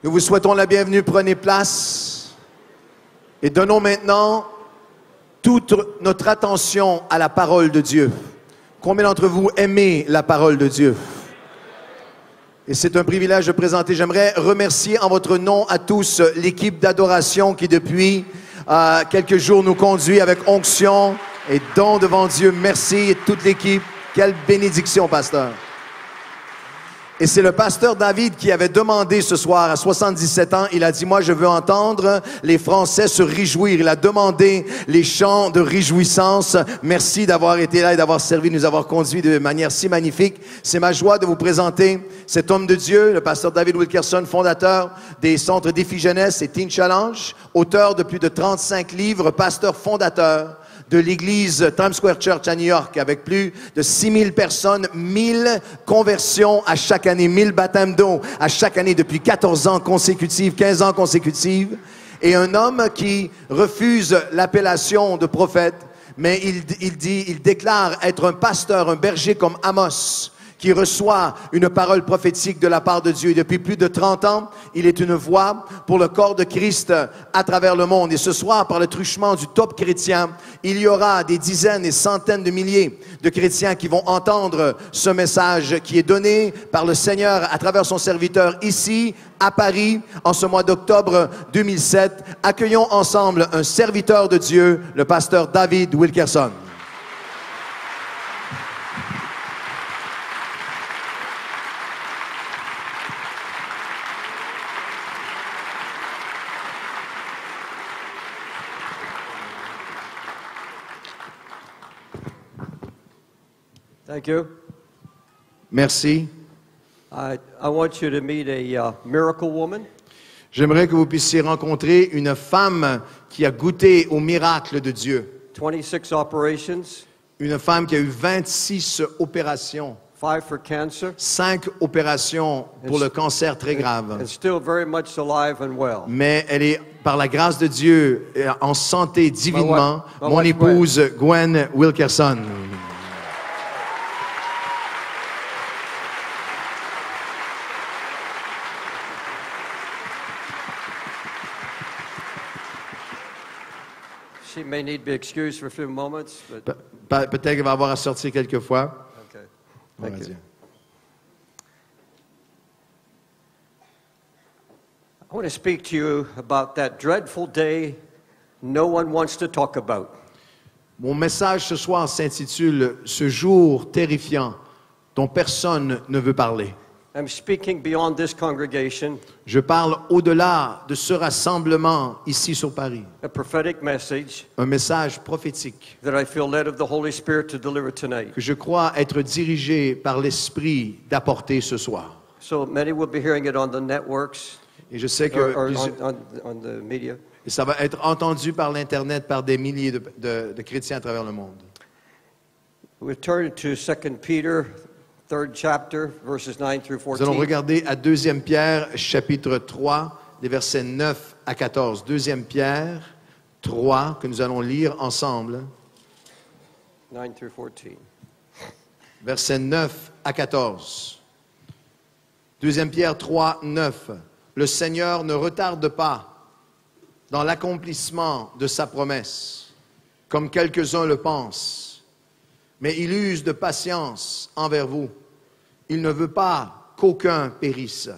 Nous vous souhaitons la bienvenue. Prenez place et donnons maintenant toute notre attention à la parole de Dieu. Combien d'entre vous aimez la parole de Dieu? Et c'est un privilège de présenter. J'aimerais remercier en votre nom à tous l'équipe d'adoration qui depuis quelques jours nous conduit avec onction et don devant Dieu. Merci et toute l'équipe. Quelle bénédiction, pasteur. Et c'est le pasteur David qui avait demandé ce soir, à 77 ans, il a dit, moi je veux entendre les Français se réjouir. Il a demandé les chants de réjouissance. Merci d'avoir été là et d'avoir servi, de nous avoir conduits de manière si magnifique. C'est ma joie de vous présenter cet homme de Dieu, le pasteur David Wilkerson, fondateur des centres Défi Jeunesse et Teen Challenge, auteur de plus de 35 livres, pasteur fondateur de l'église Times Square Church à New York, avec plus de 6000 personnes, 1000 conversions à chaque année, 1000 baptêmes d'eau à chaque année depuis 14 ans consécutifs, 15 ans consécutifs. Et un homme qui refuse l'appellation de prophète, mais il déclare être un pasteur, un berger comme Amos, qui reçoit une parole prophétique de la part de Dieu. Et depuis plus de 30 ans, il est une voix pour le corps de Christ à travers le monde. Et ce soir, par le truchement du top chrétien, il y aura des dizaines et centaines de milliers de chrétiens qui vont entendre ce message qui est donné par le Seigneur à travers son serviteur ici, à Paris, en ce mois d'octobre 2007. Accueillons ensemble un serviteur de Dieu, le pasteur David Wilkerson. Thank you. Merci. I want you to meet a miracle woman. J'aimerais que vous puissiez rencontrer une femme qui a goûté au miracle de Dieu. 26 operations. Une femme qui a eu 26 opérations. 5 for cancer. 5 opérations pour le cancer très grave. And still very much alive and well. Mais elle est, par la grâce de Dieu, en santé divinement. My Mon wife épouse Gwen Wilkerson. She may need to be excused for a few moments, but Peut-être qu'elle va avoir à sortir quelques fois. okay. On va Thank you. dire. I want to speak to you about that dreadful day no one wants to talk about. Mon message ce soir s'intitule « Ce jour terrifiant dont personne ne veut parler ». I'm speaking beyond this congregation, Je parle au-delà de ce rassemblement ici sur Paris. a prophetic message Un message prophétique that I feel led of the Holy Spirit to deliver tonight. que je crois être dirigé par l'Esprit d'apporter ce soir. So many will be hearing it on the networks Et je sais que or on the media. et ça va être entendu par l'Internet par des milliers de chrétiens à travers le monde. We turn to 2 Peter, 3rd chapter, verses 9 through Nous allons 14. regarder à 2 Pierre, chapitre 3, des versets 9 à 14. 2 Pierre 3, que nous allons lire ensemble, 9 through 14. versets 9 à 14. 2 Pierre 3, 9. Le Seigneur ne retarde pas dans l'accomplissement de sa promesse, comme quelques-uns le pensent, mais il use de patience envers vous. Il ne veut pas qu'aucun périsse,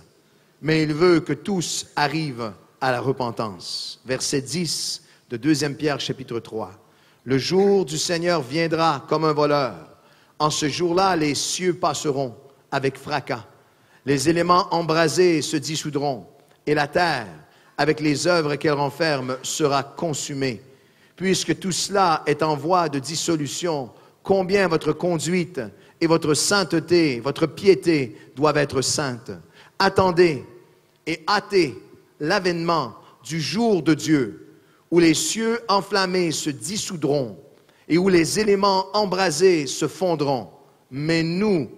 mais il veut que tous arrivent à la repentance. Verset 10 de 2 Pierre chapitre 3. Le jour du Seigneur viendra comme un voleur. En ce jour-là, les cieux passeront avec fracas. Les éléments embrasés se dissoudront, et la terre, avec les œuvres qu'elle renferme, sera consumée. Puisque tout cela est en voie de dissolution, combien votre conduite et votre sainteté, votre piété doivent être saintes. Attendez et hâtez l'avènement du jour de Dieu, où les cieux enflammés se dissoudront et où les éléments embrasés se fondront. Mais nous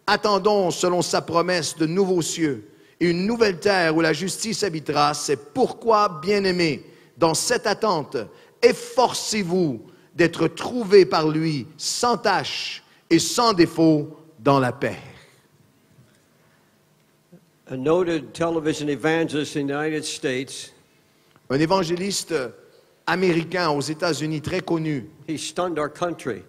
attendons, selon sa promesse, de nouveaux cieux et une nouvelle terre où la justice habitera. C'est pourquoi, bien-aimés, dans cette attente, efforcez-vous d'être trouvés par lui sans tache et sans défaut dans la paix. a noted television evangelist in the United States. Un évangéliste américain aux États-Unis très connu He stunned our country.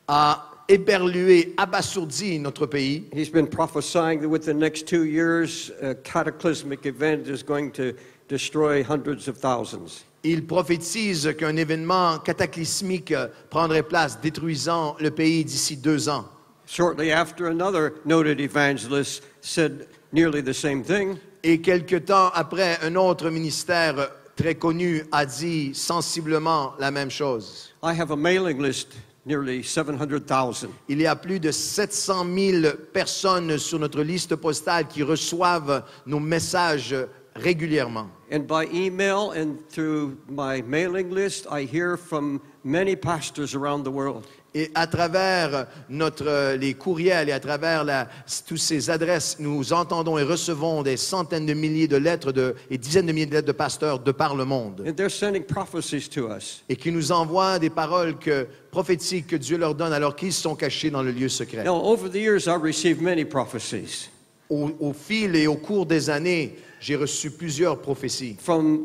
a éberlué, abasourdi notre pays. He's been prophesying that within the next 2 years, a cataclysmic event is going to destroy hundreds of thousands. Il prophétise qu'un événement cataclysmique prendrait place, détruisant le pays d'ici 2 ans. Shortly after, another noted evangelist said nearly the same thing. Et quelque temps après, un autre ministère très connu a dit sensiblement la même chose. I have a mailing list, nearly 700,000. Il y a plus de 700 000 personnes sur notre liste postale qui reçoivent nos messages régulièrement. And by email and through my mailing list, I hear from many pastors around the world. Et à travers les courriels et à travers toutes ces adresses, nous entendons et recevons des centaines de milliers de lettres et dizaines de milliers de lettres de pasteurs de par le monde. And they're sending prophecies to us. Et qui nous envoient des paroles prophétiques que Dieu leur donne alors qu'ils sont cachés dans le lieu secret. Now, over the years, I've received many prophecies Au fil et au cours des années, j'ai reçu plusieurs prophéties from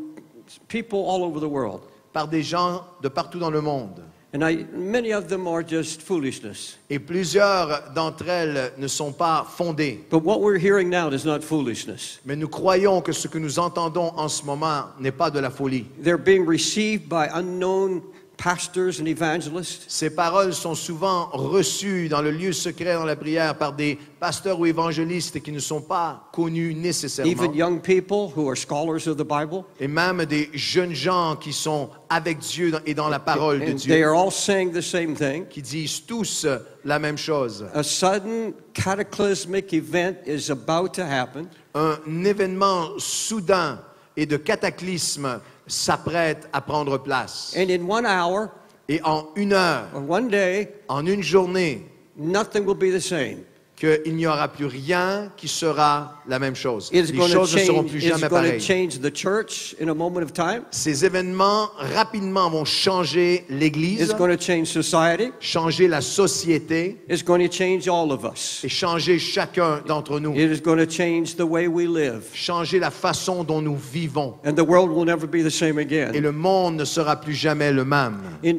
people all over the world. par des gens de partout dans le monde. And many of them are just foolishness. Et plusieurs d'entre elles ne sont pas fondées. But what we're hearing now is not foolishness. Mais nous croyons que ce que nous entendons en ce moment n'est pas de la folie. They're being received by unknown pastors and evangelists. Ces paroles sont souvent reçues dans le lieu secret, dans la prière, par des pasteurs ou évangélistes qui ne sont pas connus nécessairement. Even young people who are scholars of the Bible. Et même des jeunes gens qui sont avec Dieu et dans la parole de And they Dieu, are all saying the same thing. qui disent tous la même chose. A sudden cataclysmic event is about to happen. Un événement soudain et de cataclysme s'apprête à prendre place. And in 1 hour Et en 1 heure, or 1 day, en une journée, nothing will be the same. qu'il n'y aura plus rien qui sera la même chose. It's Les going to choses ne seront plus change, it's jamais going to pareilles. change the church in a moment of time. Ces événements rapidement vont changer l'Église, It's going to change society. changer la société It's going to change all of us. et changer chacun d'entre nous. It is going to change the way we live. Changer la façon dont nous vivons. And the world will never be the same Et again. le monde ne sera plus jamais le même. In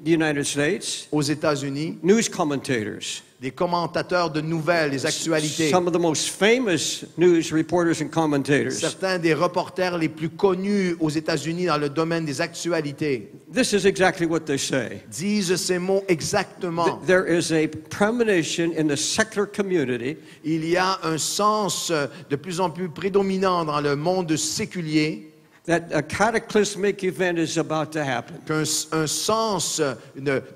the United States, Aux États-Unis, news commentators, des commentateurs de nouvelles, des actualités, some of the most famous news reporters and commentators, certains des reporters les plus connus aux États-Unis dans le domaine des actualités, this is exactly what they say. disent ces mots exactement. There is a premonition in the secular community Il y a un sens de plus en plus prédominant dans le monde séculier, that a cataclysmic event is about to happen. un sens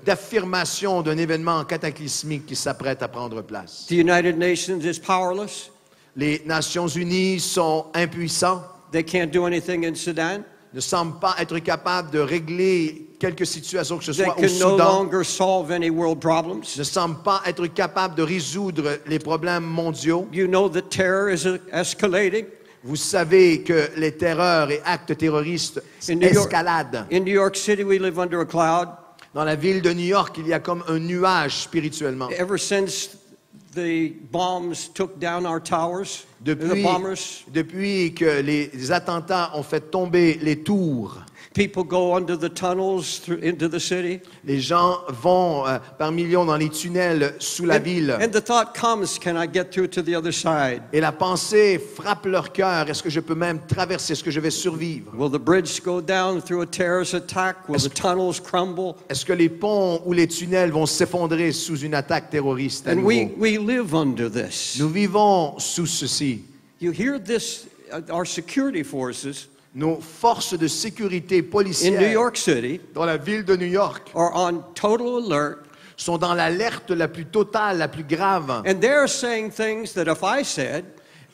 d'affirmation d'un événement cataclysmique qui s'apprête à prendre place. The United Nations is powerless. Les Nations Unies sont impuissants, They can't do anything in Sudan. ne semblent pas être capables de régler quelque situation que ce They soit au can no Soudan, longer solve any world problems. ne semblent pas être capables de résoudre les problèmes mondiaux. You know that terror is escalating. Vous savez que les terreurs et actes terroristes escaladent. In New York City, we live under a cloud. Dans la ville de New York, il y a comme un nuage spirituellement. Ever since the bombs took down our towers, the bombers, Depuis que les attentats ont fait tomber les tours, people go under the tunnels into the city. les gens vont par millions dans les tunnels sous la ville. And the thought comes, can I get through to the other side? Et la pensée frappe leur cœur. Est-ce que je peux même traverser? Est-ce que je vais survivre? Will the bridge go down through a terrorist attack? Will the tunnels crumble? Est-ce que les ponts ou les tunnels vont s'effondrer sous une attaque terroriste à And nouveau? we live under this. Nous vivons sous ceci. You hear this, our security forces Nos forces de sécurité in New policières York City dans la ville de New York are on total alert, sont dans l'alerte la plus totale, la plus grave. and they're saying things that if I said,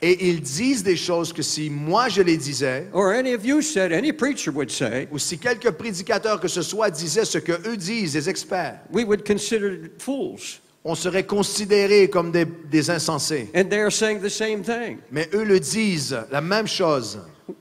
Et ils disent des choses que si moi je les disais, or any of you said, any preacher would say, ou si quelques prédicateurs que ce soit disaient ce que eux disent, les experts, we would consider fools. on serait considérés comme des insensés. And they're saying the same thing. Mais eux le disent, la même chose.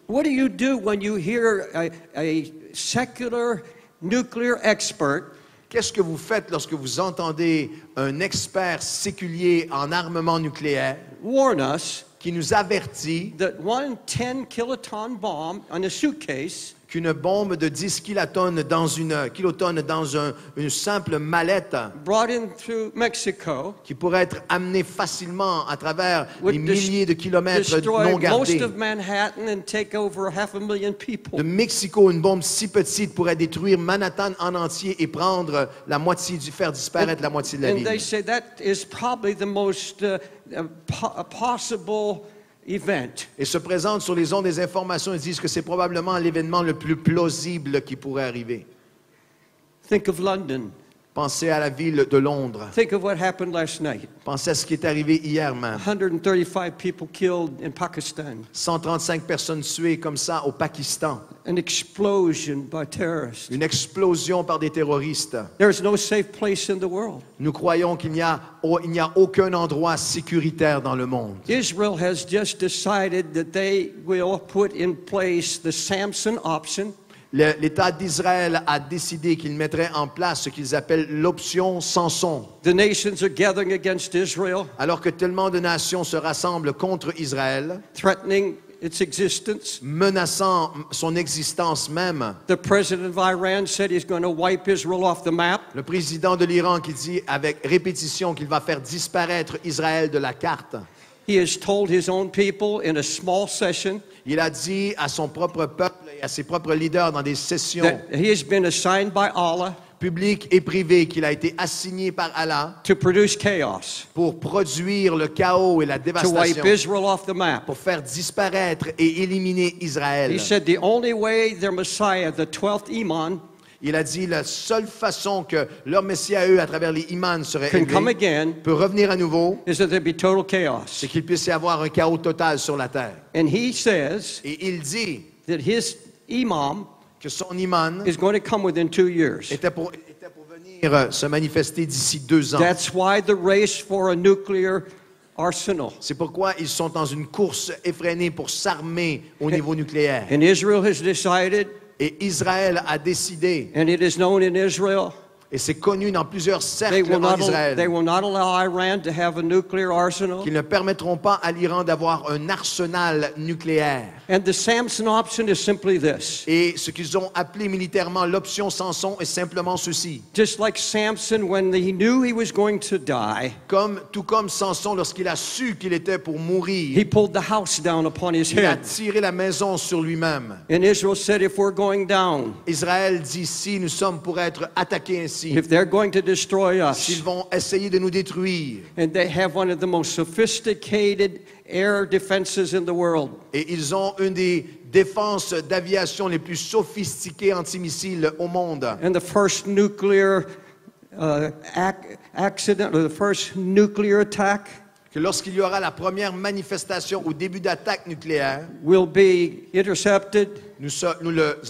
What do you do when you hear a secular nuclear expert Qu'est-ce que vous faites lorsque vous entendez un expert séculier en armement nucléaire warn us qui nous avertit that one 10-kiloton bomb on a suitcase qu'une bombe de 10 kilotonnes dans une simple mallette brought in through Mexico qui pourrait être amenée facilement à travers would les milliers de kilomètres destroy non most gardés. of Manhattan and take over 500,000 people. De Mexico, une bombe si petite pourrait détruire Manhattan en entier et prendre faire disparaître la moitié de la And they ville. say that is probably the most possible event. Et se présente sur les ondes des informations et disent que c'est probablement l'événement le plus plausible qui pourrait arriver. Think of London. Pensez à la ville de Londres. Think of what happened last night. Pensez à ce qui est arrivé hier même. 135 people killed in Pakistan. 135 personnes tuées comme ça au Pakistan. An explosion by terrorists. Une explosion par des terroristes. There is no safe place in the world. Nous croyons qu'il n'y a aucun endroit sécuritaire dans le monde. Israel has just decided that they will put in place the Samson option. L'État d'Israël a décidé qu'il mettrait en place ce qu'ils appellent l'option Samson. The nations are gathering against Israel, Alors que tellement de nations se rassemblent contre Israël, threatening its existence. menaçant son existence même. The president of Iran said he's going to wipe Israel off the map. Le président de l'Iran qui dit avec répétition qu'il va faire disparaître Israël de la carte. He has told his own people in a small session Il a dit à son propre peuple et à ses propres leaders dans des sessions that he has been assigned by Allah publiques et privées qu'il a été assigné par Allah to produce chaos, pour produire le chaos et la to dévastation, wipe Israel off the map. pour faire disparaître et éliminer Israël. He said the only way their Messiah, the 12th Imam, Il a dit la seule façon que leur Messie à eux, à travers les imams, serait can come élevé, again peut revenir à nouveau, is that there be total chaos. c'est qu'il puisse y avoir un chaos total sur la terre. And he says Et il dit that his imam que son imam is going to come within 2 years. était pour venir se manifester d'ici 2 ans. That's why the race for a nuclear arsenal. C'est pourquoi ils sont dans une course effrénée pour s'armer au niveau nucléaire. And Israel has decided, Et Israël a décidé, and it is known in Israel, et c'est connu dans plusieurs they cercles will en not Israël, allow Iran to have a nuclear arsenal. qu'ils ne permettront pas à l'Iran d'avoir un arsenal nucléaire. And the Samson option is simply this. Et ce qu'ils ont appelé militairement l'option Samson est simplement ceci. Just like Samson, when he knew he was going to die, Tout comme Samson, lorsqu'il a su qu'il était pour mourir, he pulled the house down upon his il a head. tiré la maison sur lui-même. And Israel said, if we're going down, Israël dit, si nous sommes pour être attaqués ainsi, if they're going to destroy s'ils us, vont essayer de nous détruire, and they have one of the most sophisticated air defenses in the world, et ils ont une des défenses d'aviation les plus sophistiquées antimissiles au monde, and the first nuclear accident, or the first nuclear attack que lorsqu'il y aura la première manifestation au début d'attaque nucléaire, will be intercepted, nous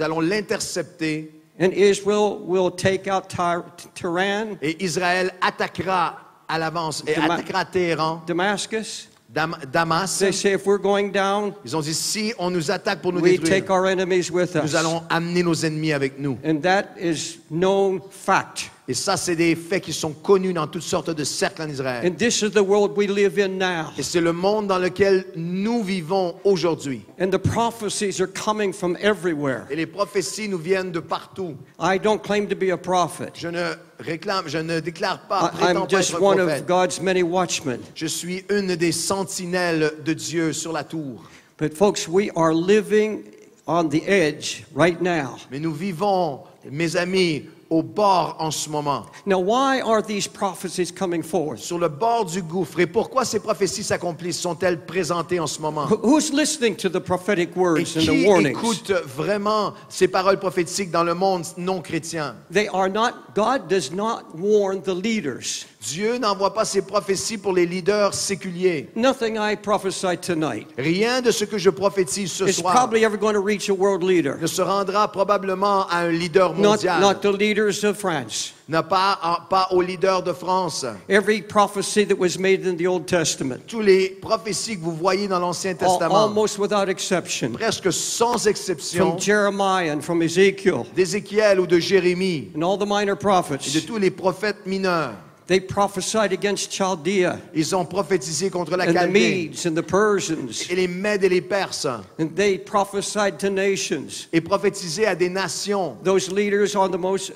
allons l'intercepter and Israel will take out Tehran, et Israël attaquera à l'avance et attaquera Téhéran, Damascus. Damas. They say if we're going down, Ils ont dit, si on nous attaque pour nous we détruire, take our enemies with nous us. allons amener nos ennemis avec nous. And that is known fact. Et ça, c'est des faits qui sont connus dans toutes sortes de cercles en Israël. And this is the world we live in now. Et c'est le monde dans lequel nous vivons aujourd'hui. And the prophecies are coming from everywhere. Et les prophéties nous viennent de partout. I don't claim to be a prophet. Je ne déclare pas, prétends I'm pas être just un one prophète. of God's many watchmen. Je suis une des sentinelles de Dieu sur la tour. But folks, we are living on the edge right now. Mais nous vivons, mes amis, au bord en ce moment, Now, why are these prophecies coming forth? sur le bord du gouffre. Et pourquoi ces prophéties s'accomplissent? Sont-elles présentées en ce moment? Who's listening to the prophetic Et words and qui the warnings? écoute vraiment ces paroles prophétiques dans le monde non chrétien? They are not, God does not warn the leaders. Dieu n'envoie pas ces prophéties pour les leaders séculiers. Nothing I prophesy tonight Rien de ce que je prophétise ce is soir probably ever going to reach a world leader. ne se rendra probablement à un leader Not mondial. the leaders of France. Pas aux leaders de France. Every prophecy that was made in the Old Testament, Tous les prophéties que vous voyez dans l'Ancien Testament, almost without exception, presque sans exception, from Jeremiah and from Ezekiel d'Ézéchiel ou de Jérémie and all the minor et de prophets, tous les prophètes mineurs, They prophesied against Chaldea Ils ont prophétisé contre la and the Chaldée Medes and the Persians. et les Mèdes et les Perses And they prophesied to nations. et prophétisé à des nations. Those leaders on the most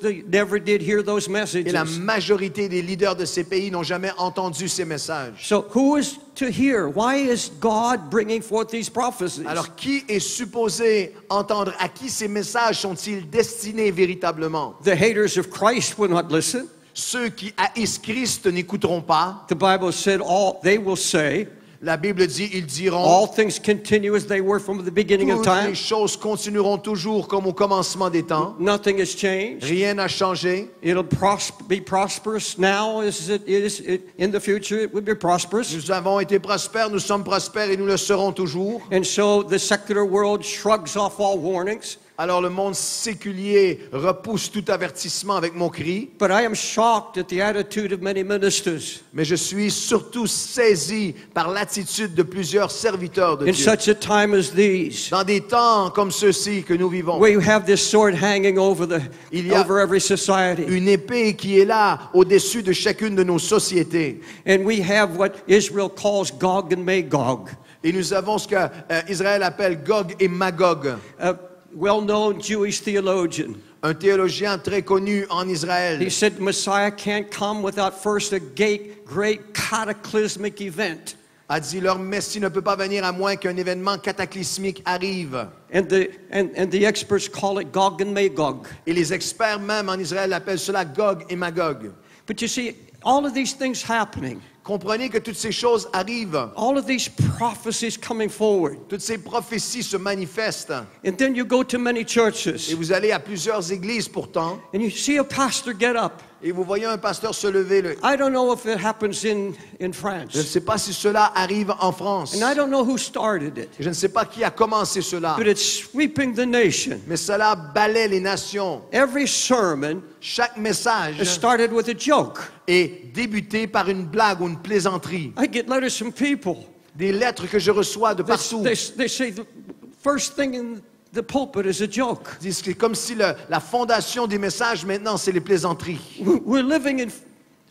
they never did hear those Et la messages. majorité des leaders de ces pays n'ont jamais entendu ces messages. So who is to hear? Why is God bringing forth these prophecies? Alors, qui est supposé entendre? À qui ces messages sont-ils destinés véritablement? The haters of Christ will not listen. Ceux qui haïssent Christ n'écouteront pas. The Bible said they will say, La Bible dit, ils diront, all things continue as they were from the beginning of toutes time. les choses continueront toujours comme au commencement des temps. Nothing has changed. Rien n'a changé. It'll be prosperous now as it is in the future. It will be prosperous. Nous avons été prospères, nous sommes prospères et nous le serons toujours. And so the secular world shrugs off all warnings. Alors le monde séculier repousse tout avertissement avec mon cri. But I am shocked at the attitude of many ministers Mais je suis surtout saisi par l'attitude de plusieurs serviteurs de in Dieu. such a time as these. Dans des temps comme ceux-ci que nous vivons, Where you have this sword hanging over Il y a over every society. une épée qui est là au-dessus de chacune de nos sociétés. And we have what Israel calls Gog and Magog. Et nous avons ce que Israël appelle Gog et Magog, A well-known Jewish theologian. un théologien très connu en He Israël. said Messiah can't come without first a great cataclysmic event. A dit leur Messie ne peut pas venir à moins qu'un événement cataclysmique arrive. And the experts call it Gog and Magog. Et les experts même en Israël appellent cela Gog et Magog. But you see, all of these things happening, Comprenez que toutes ces choses arrivent. all of these prophecies coming forward. Toutes ces prophéties se manifestent. And then you go to many Et churches vous allez à plusieurs églises pourtant, and you see a pastor get up. et vous voyez un pasteur se lever. I don't know if it happens in Je ne France. sais pas si cela arrive en France. And I don't know who started it. Je ne sais pas qui a commencé cela. But it's sweeping the nation. Mais cela balaie les nations. Every sermon Chaque message is started with a joke. est débuté par une blague ou une plaisanterie. I get letters from people. Des lettres que je reçois de They, partout they say the first thing in the pulpit is a joke. disent que comme si la fondation des messages maintenant c'est les plaisanteries. We're living in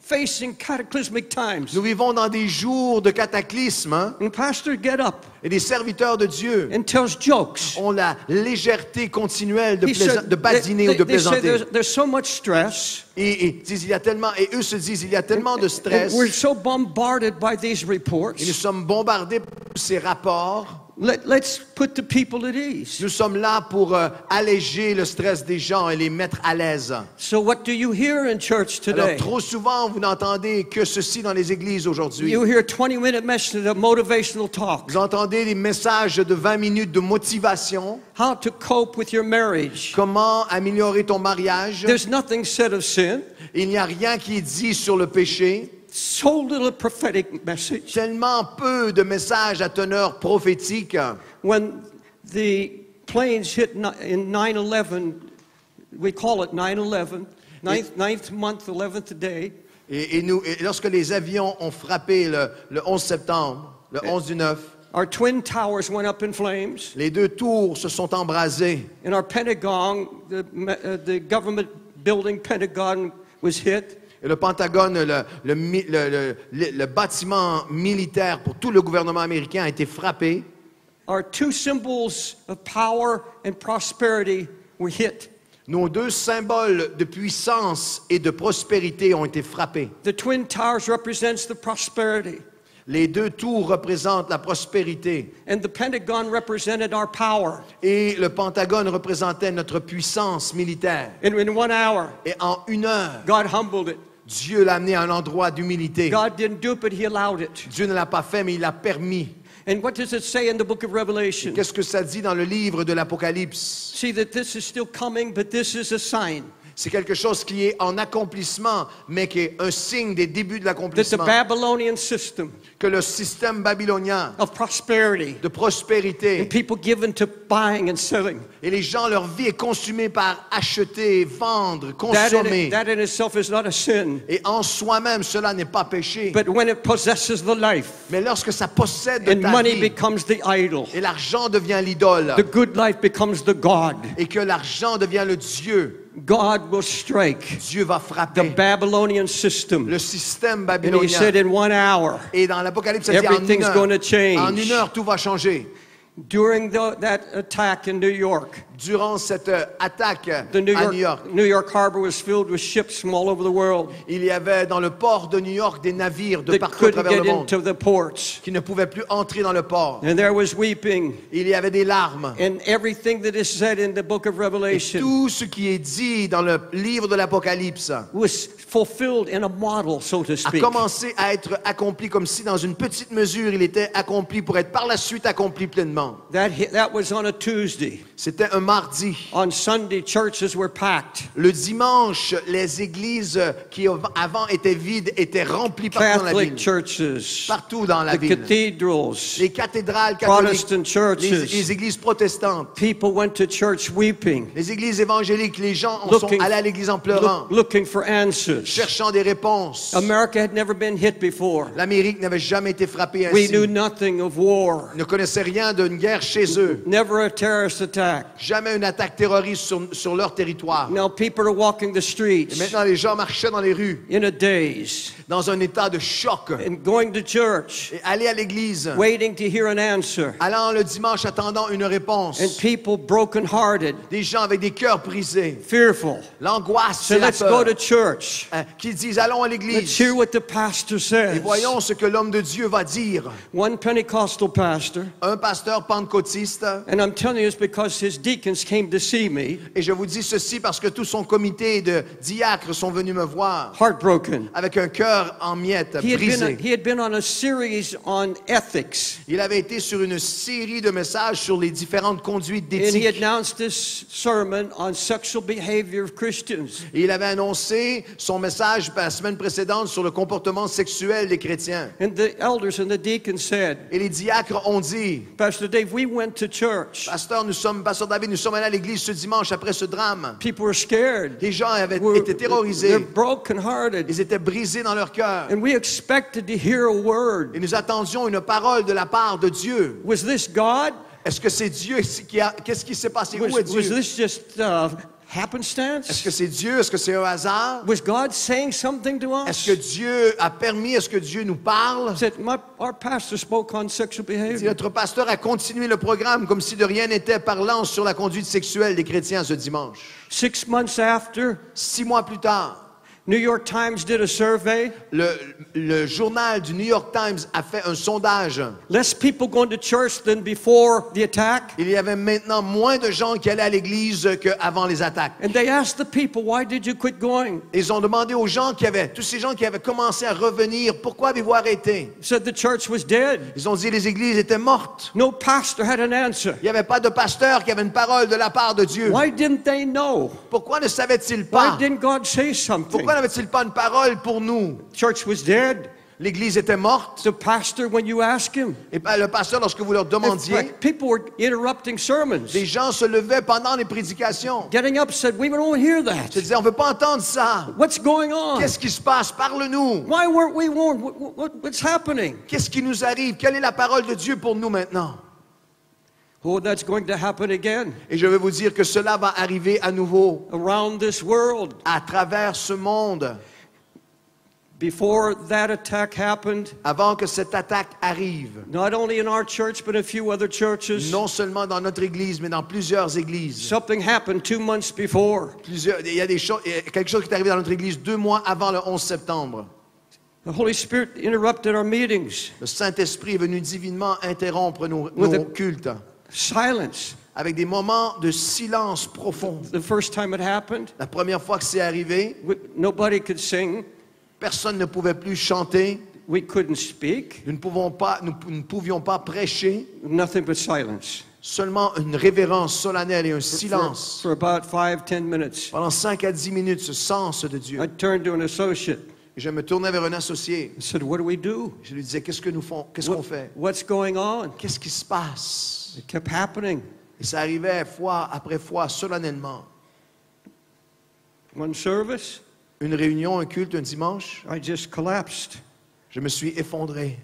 facing cataclysmic times. Nous vivons dans des jours de cataclysme, hein, And pastor get up et des serviteurs de Dieu and tells jokes. ont la légèreté continuelle de, He said, de badiner ou de they say plaisanter. there's so much stress. Et disent, il y a tellement, et eux se disent, il y a tellement de And stress, we're so bombarded by these et nous reports. sommes bombardés par ces rapports. Let's put the people at ease. Nous sommes là pour alléger le stress des gens et les mettre à l'aise. So what do you hear in church Alors, today? trop souvent, vous n'entendez que ceci dans les églises aujourd'hui. You hear 20-minute messages of motivational talk. Vous entendez des messages de 20 minutes de motivation. How to cope with your marriage. Comment améliorer ton mariage. There's nothing said of sin. Il n'y a rien qui est dit sur le péché. So little prophetic message. Tellement peu de messages à teneur prophétique. When the planes hit in 9/11, we call it 9/11, ninth month, 11th day. Et lorsque les avions ont frappé le 11 septembre, le 11 du 9, Our twin towers went up in flames. les deux tours se sont embrasées. In our Pentagon, the government building Pentagon was hit. Et le Pentagone, le bâtiment militaire pour tout le gouvernement américain a été frappé. Our two symbols of power and prosperity were hit. Nos deux symboles de puissance et de prospérité ont été frappés. The twin towers represents the prosperity, Les deux tours représentent la prospérité. and the Pentagon represented our power. Et le Pentagone représentait notre puissance militaire. And in 1 hour, Et en 1 heure, God humbled it. Dieu l'a amené à un endroit d'humilité. God didn't do it, but He allowed it. Dieu ne l'a pas fait, mais il l'a permis. And what does it say in the book of Revelation? Qu'est-ce que ça dit dans le livre de l'Apocalypse? See that this is still coming, but this is a sign C'est quelque chose qui est en accomplissement, mais qui est un signe des débuts de that the l'accomplissement. Babylonian system, que le système babylonien of prosperity de prospérité. and people given to buying and selling. Et les gens, leur vie est consumée par acheter, vendre, That consommer. that in itself is not a sin. Et en soi-même, cela n'est pas péché. But when it possesses the life Mais lorsque ça possède de and ta money vie, becomes the idol, et l'argent devient l'idole, the good life becomes the God, et que l'argent devient le Dieu, God will strike Dieu va the frapper Babylonian system. le système And he babylonien. said in 1 hour, Et dans l'Apocalypse, ça dit everything's gonna change. en une heure, tout va changer. during that attack in New York, Durant cette attaque the à New York, New York harbor was filled with ships from all over the world il y avait dans le port de New York des navires de that partout à couldn't travers get le monde into the ports. qui ne pouvaient plus entrer dans le port. And there was weeping, Il y avait des larmes. and everything that is said in the book of Et Revelation tout ce qui est dit dans le livre de l'Apocalypse was fulfilled in a model, so to a speak. commencé à être accompli comme si dans une petite mesure il était accompli pour être par la suite accompli pleinement. That was on a Tuesday. C'était un mardi. On Sunday, churches were packed. Le dimanche, les églises qui avant étaient vides étaient remplies partout dans la Catholic ville. churches, Partout dans la the ville. cathedrals, Les cathédrales catholiques, Protestant churches. les églises protestantes, People went to church weeping, les églises évangéliques, les gens en sont allés à l'église en pleurant, looking for answers. cherchant des réponses. America had never been hit before. L'Amérique n'avait jamais été frappée We ainsi. knew nothing of war. Ils ne connaissaient rien d'une guerre chez eux. Never a terrorist attack. Jamais une attaque terroriste sur leur territoire. Now people are walking the Et streets maintenant, les gens marchaient dans les rues, in a daze dans un état de choc. and going to church, Et allaient à l'église, waiting to hear an answer. allant le dimanche attendant une réponse. And people broken-hearted, Des gens avec des cœurs brisés, fearful. l'angoisse So et la let's go peur, to church. qui disent allons à Let's l'église hear what the pastor et says. voyons ce que l'homme de Dieu va dire. One Pentecostal pastor, Un pasteur pentecôtiste, and I'm telling you this because his deacons came to see me, et je vous dis ceci parce que tout son comité de diacres sont venus me voir heartbroken. avec un cœur en miettes, brisé. He had been on a series on ethics, Il avait été sur une série de messages sur les différentes conduites and he d'éthique. announced this sermon on sexual behavior of Christians. Et il avait annoncé son message la semaine précédente sur le comportement sexuel des chrétiens. And the elders and the deacons said, Et les diacres ont dit, Pastor Dave, we went to church. Pasteur David, nous sommes allés à l'église ce dimanche après ce drame. People were scared. Les gens avaient été They're terrorisés. broken-hearted. Ils étaient brisés dans leur cœur. And we expected to hear a word. Et nous attendions une parole de la part de Dieu. Was this God? Est-ce que c'est Dieu qui a... Qu'est-ce qui s'est passé? Où est Was Dieu? this just Est-ce happenstance? que c'est Dieu? Est-ce que c'est un hasard? Was God saying something to Est-ce us? que Dieu a permis? Est-ce que Dieu nous parle? Said, our pastor spoke on sexual Si behavior. notre pasteur a continué le programme comme si de rien n'était, parlant sur la conduite sexuelle des chrétiens ce dimanche. 6 months after, 6 mois plus tard, New York Times did a survey. le journal du New York Times a fait un sondage. Less people going to church than before the attack. Il y avait maintenant moins de gens qui allaient à l'église qu'avant les attaques. And they asked the people, why did you quit going? Ils ont demandé aux gens tous ces gens qui avaient commencé à revenir, pourquoi avez-vous arrêté? Said the church was dead. Ils ont dit les églises étaient mortes. No pastor had an answer. Il n'y avait pas de pasteur qui avait une parole de la part de Dieu. Why didn't they know? Pourquoi ne savait-il Why pas? didn't God say something? Pourquoi n'avait-il pas une parole pour nous? Church was dead. L'église était morte. The pastor, when you ask him, Et le pasteur, lorsque vous leur demandiez, people were interrupting sermons. des gens se levaient pendant les prédications. Getting up said, we don't hear Ils that. disaient, on ne veut pas entendre ça. What's going on? Qu'est-ce qui se passe? Parle-nous. Why weren't we warned? What's happening? Qu'est-ce qui nous arrive? Quelle est la parole de Dieu pour nous maintenant? Oh, that's going to happen again Et je vais vous dire que cela va arriver à nouveau around this world. à travers ce monde. Before that attack happened, Avant que cette attaque arrive, not only in our church, but a few other churches, non seulement dans notre église, mais dans plusieurs églises. something happened 2 months before. Il y a quelque chose qui est arrivé dans notre église 2 mois avant le 11 septembre. The Holy Spirit interrupted our meetings. Le Saint-Esprit est venu divinement interrompre nos cultes Silence. avec des moments de silence profond. The first time it happened, La première fois que c'est arrivé, nobody could sing. personne ne pouvait plus chanter. We couldn't speak. Nous ne pouvions pas prêcher. Nothing but silence. Seulement une révérence solennelle et un silence. For about 5-10 minutes. Pendant 5 à 10 minutes, ce sens de Dieu. I turned to an associate. Et je me tournais vers un associé. I said, what do we do? Je lui disais, qu'est-ce qu'on fait? What's going on? Qu'est-ce qui se passe? It kept happening. Et ça arrivait fois après fois, solennellement. One service, Une réunion, un culte, un dimanche, I just collapsed. je me suis effondré.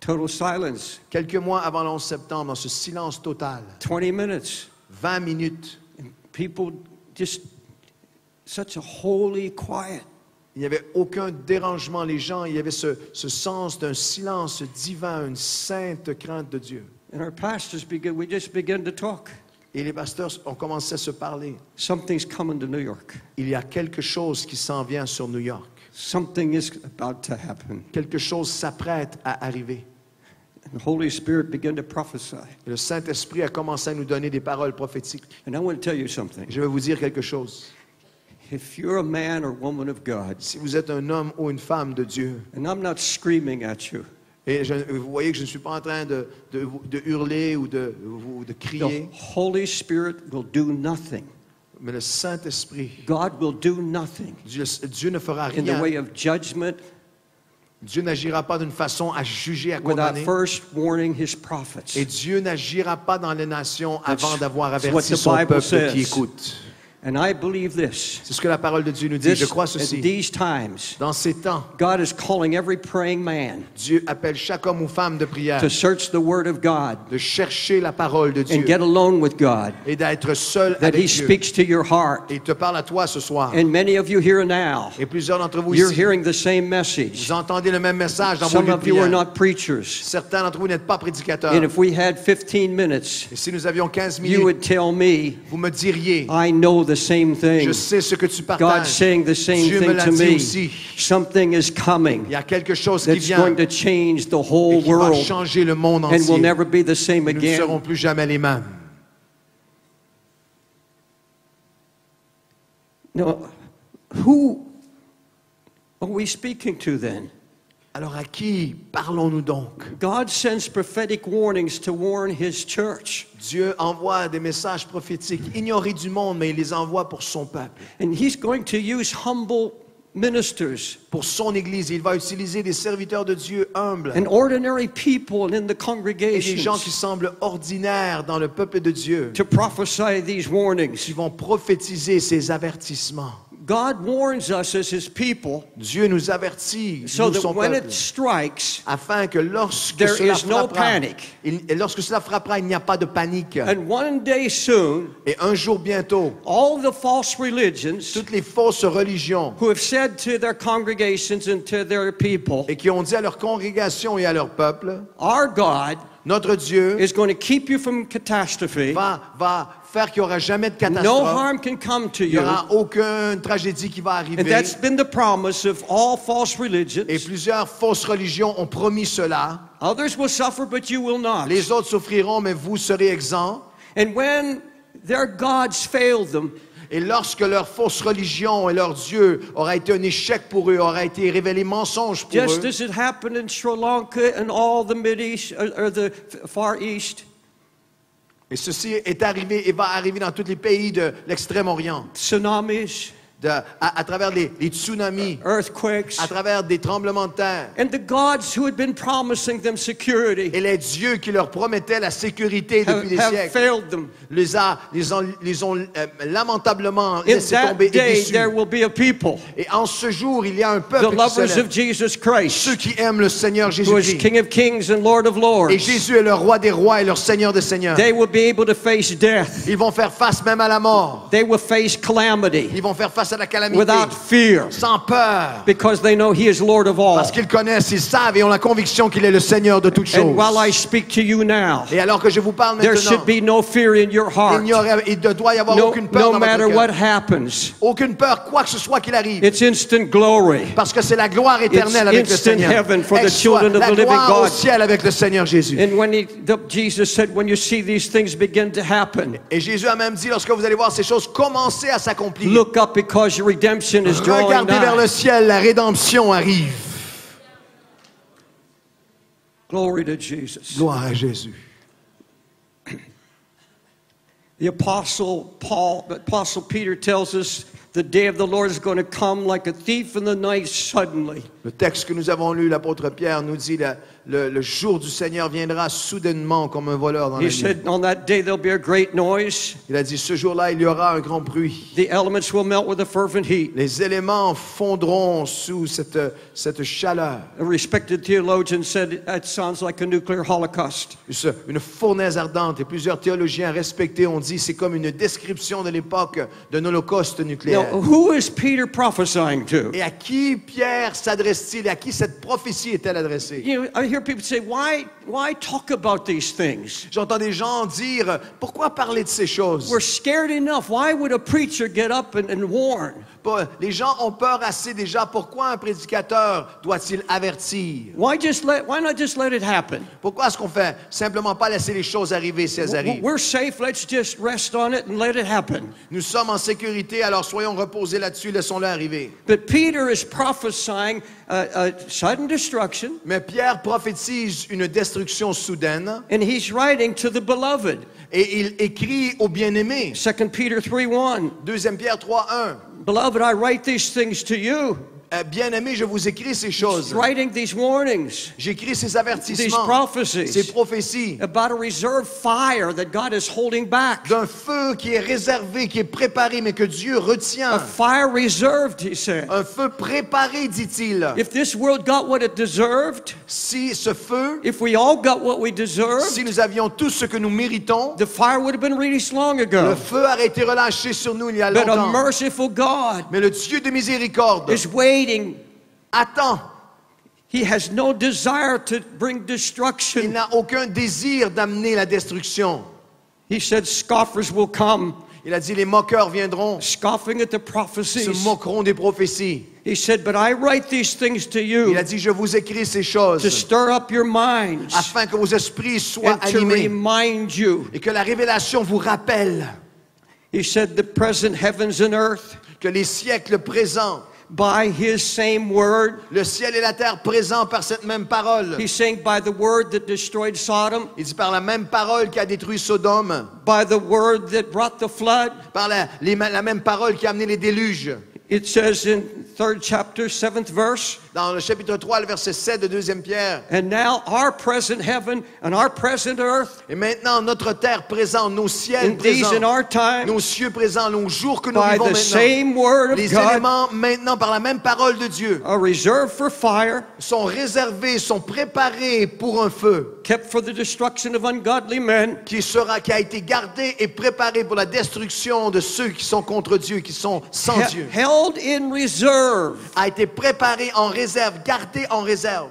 Total silence. Quelques mois avant le 11 septembre, dans ce silence total, 20 minutes. 20 minutes, And people just, such a holy quiet. il n'y avait aucun dérangement. Les gens, il y avait ce sens d'un silence divin, une sainte crainte de Dieu. And our pastors we just began to talk. Et les pasteurs ont commencé à se parler. Something's coming to New York. Il y a quelque chose qui s'en vient sur New York. Something is about to happen. Quelque chose s'apprête à arriver. And the Holy Spirit began to prophesy. Et le Saint-Esprit a commencé à nous donner des paroles prophétiques. And I want to tell you something. Je vais vous dire quelque chose. If you're a man or woman of God, Si vous êtes un homme ou une femme de Dieu, and I'm not screaming at you, et vous voyez que je ne suis pas en train de hurler ou de the crier, Holy Spirit will do nothing. mais le Saint-Esprit, God will do nothing Dieu ne fera in the way rien. of judgment Dieu n'agira pas d'une façon à juger, à without condamner. first warning his prophets. Et Dieu n'agira pas dans les nations avant d'avoir That's what averti the son Bible peuple says. qui écoute. And I believe this. C'est ce que la parole de Dieu nous dit. Je crois In ceci. these times, Dans ces temps, God is calling every praying man Dieu appelle chaque homme ou femme de prière to search the Word of God de chercher la parole de and Dieu get alone with God, et d'être seul that avec He Dieu. speaks to your heart. Et il te parle à toi ce soir. And many of you here now, Et plusieurs d'entre vous you're ici, hearing the same message. vous entendez le même message dans vos Some lieux de of you are prière. not preachers. Certains d'entre vous n'êtes pas prédicateurs. And if we had 15 minutes, Et si nous avions 15 you minutes, would tell me, vous me diriez, I know the same thing. je sais ce que tu God's partages. saying the same Dieu me thing l'a to dit me. aussi. Something is coming Il y a quelque chose qui that's vient going to change the et whole qui va world changer le monde and will entier. never be the same Nous ne serons again. plus jamais les mêmes. Now, who are we speaking to then? Alors à qui parlons-nous donc? God sends prophetic warnings to warn His church. Dieu envoie des messages prophétiques ignorés du monde, mais il les envoie pour son peuple, And He's going to use humble ministers pour son Église. Il va utiliser des serviteurs de Dieu humbles and ordinary people in the et des gens qui congregations semblent ordinaires dans le peuple de Dieu, to prophesy these qui warnings. vont prophétiser ces avertissements. God warns us as His people Dieu nous avertit, so nous that son when peuple, it strikes, afin que lorsque there cela is no frappera, panic. et lorsque cela frappera, il n'y a pas de panique. And one day soon, Et un jour bientôt, all the false religions toutes les fausses religions who have said to their congregations and to their people, et qui ont dit à leur congrégation et à leur peuple, our God notre Dieu is going to keep you from catastrophe. va faire qu'il n'y aura jamais de No catastrophe. harm can come to Il n'y you. aura aucune tragédie qui va And arriver. that's been the promise of all false Et religions. plusieurs fausses religions ont promis cela. Others will suffer, but you will not. Les autres souffriront, mais vous serez exempts. And when their gods failed them, Et lorsque leur fausse religion et leur Dieu aura été un échec pour eux, aura été révélé mensonge pour just eux, as it happened in Sri Lanka and all the Mideast or the Far East, et ceci est arrivé et va arriver dans tous les pays de l'Extrême-Orient, tsunamis, à travers les tsunamis, earthquakes, à travers des tremblements de terre. and the gods who had been promising them security Et les dieux qui leur promettaient la sécurité depuis des have siècles failed them. les ont lamentablement In laissés that tomber et day, déçus. there will be a people, Et en ce jour, il y a un the peuple qui se lovers lève. of Jesus Christ, Ceux qui aiment le Seigneur who is Jésus-Christ. King of Kings and Lord of Et Lords. Jésus est le roi des rois et le Seigneur des seigneurs. They will be able to face death. Ils vont faire face même à la mort. They will face calamity Ils vont faire face à la calamité without fear sans peur. because they know He is Lord of all. Parce qu'ils connaissent, ils savent et ont la conviction qu'il est le Seigneur de toutes choses. And while I speak to you now, Et alors que je vous parle there maintenant, should be no fear in your heart. il ne doit y avoir No, aucune peur no dans matter votre what cœur. happens, Aucune peur, quoi que ce soit qu'il arrive. it's instant glory. Parce que c'est la gloire éternelle avec le instant Seigneur. heaven for the Elle soit children of la the living gloire au God. ciel avec le Seigneur Jésus. And when Jesus said, when you see these things begin to happen, Et Jésus a même dit, lorsque vous allez voir ces choses commencer à s'accomplir, look up because your redemption is drawing regardez vers le nigh. ciel, la rédemption arrive. Glory to Jesus. Gloire à Jésus. The Apostle Peter tells us the day of the Lord is going to come like a thief in the night suddenly. Le texte que nous avons lu, l'apôtre Pierre nous dit le jour du Seigneur viendra soudainement comme un voleur dans la He nuit. said, on that day there'll be a great noise. Il a dit, ce jour-là, il y aura un grand bruit. The elements will melt with a fervent heat. Les éléments fondront sous cette chaleur. A respected theologian said that sounds like a nuclear holocaust. Une fournaise ardente. Et plusieurs théologiens respectés ont dit, c'est comme une description de l'époque d'un holocauste Now, nucléaire. who is Peter prophesying to? Et à qui Pierre s'adresse-t-il? Et à qui cette prophétie est-elle adressée? You know, I hear people say, why talk about these things? J'entends des gens dire, pourquoi parler de ces choses? We're scared enough. Why would a preacher get up and warn? Les gens ont peur assez déjà. Pourquoi un prédicateur doit-il avertir? Why not just let it happen? Pourquoi est-ce qu'on fait simplement pas laisser les choses arriver si elles arrivent? We're safe. Let's just rest on it and let it happen. Nous sommes en sécurité, alors soyons reposés là-dessus, laissons-le arriver. But Peter is prophesying a sudden destruction, Mais Pierre prophétise une destruction soudaine and he's writing to the beloved. et il écrit aux bien-aimés. 2 Peter 3:1. 2 Pierre 3:1. Beloved, I write these things to you. Bien-aimés, je vous écris ces choses. Writing these warnings, J'écris ces these avertissements, ces prophecies prophéties about a reserved fire that God is holding back. d'un feu qui est réservé, qui est préparé, mais que Dieu A retient. fire reserved, he said. Un feu préparé, dit-il. If this world got what it deserved, Si ce feu, if we all got what we si deserved, nous avions tout ce que nous méritons, the fire would have been released long le ago. feu aurait été relâché sur nous il y a But a longtemps. merciful God Mais le Dieu de miséricorde is waiting. attend. He has no desire to bring Il destruction. n'a aucun désir d'amener la destruction. He said, scoffers will come, Il a dit, les moqueurs viendront, scoffing at the se prophecies. moqueront des prophéties. He said, but I write these things to Il you a dit, je vous écris ces to choses stir up your minds afin que vos esprits soient and to animés remind you. et que la révélation vous rappelle He said, the present heavens and earth, que les siècles présents, by his same word. le ciel et la terre présents par cette même parole. He's saying by the word that destroyed Sodom, Il dit par la même parole qui a détruit Sodome, by the word that brought the flood. par la même parole qui a amené les déluges. It says in 3rd chapter, 7th verse, Dans le chapitre 3, le verset 7 de 2 Pierre. and now our present heaven and our present earth, Et maintenant, notre terre présente, nos ciels in these in présents, our time, nos cieux présents, nos jours que nous by vivons the maintenant, same word of les God, éléments maintenant par la même parole de Dieu are reserved for fire, sont réservés, sont préparés pour un feu kept for the destruction of ungodly men, qui a été gardé et préparé pour la destruction de ceux qui sont contre Dieu, qui sont sans Dieu. held in reserve. A été préparé en réserve, gardé en réserve.